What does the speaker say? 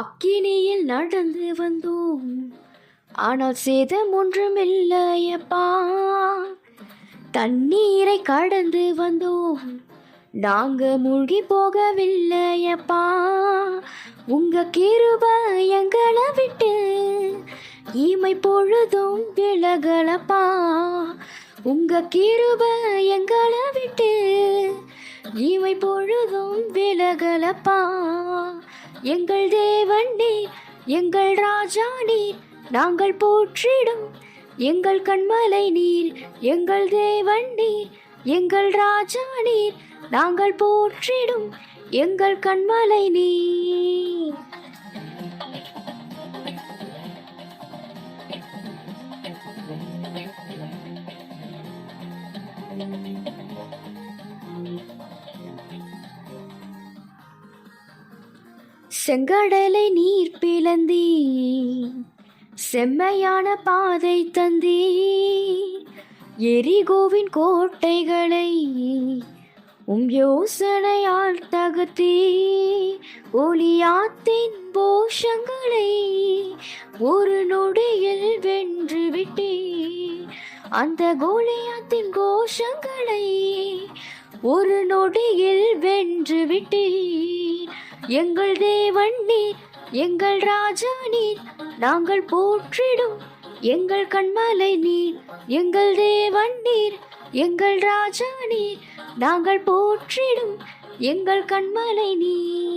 அக்கினியில் நடந்து வந்தோம், ஆனால் சேதம் ஒன்றுமில்லையப்பா. தண்ணீரை கடந்து வந்தோம், நாங்க மூழ்கி போகவில்லையப்பா. உங்க கிருபை எங்களை விட்டு இமை பொழுதும் விலகலப்பா. உங்க கிருபை எங்களை விட்டு இமை பொழுதும் விலகலப்பா. எங்கள் தேவன் நீர், எங்கள் ராஜா நீர், நாங்கள் போற்றிடும் எங்கள் கண்மலை நீர். எங்கள் தேவன் நீர், எங்கள் ராஜா நீர், நாங்கள் போற்றிடும் எங்கள் கண்மலை நீர். செங்கடலை நீர் பிளந்தீ, செம்மையான பாதை தந்தீ. எரிகோவின் கோட்டைகளை யோசனையால் தகர்த்தீ. கோலியாத்தின் போஷங்களை ஒரு நொடியில் வென்று விட்டீ. அந்த கோலியாத்தின் கோஷங்களை ஒரு நொடியில் வென்று விட்டீ. எங்கள் தேவன் நீர், எங்கள் ராஜா நீர், நாங்கள் போற்றிடும் எங்கள் கண்மலை நீர். எங்கள் தேவன் நீர், எங்கள் ராஜா நீர், நாங்கள் போற்றிடும் எங்கள் கண்மலை நீர்.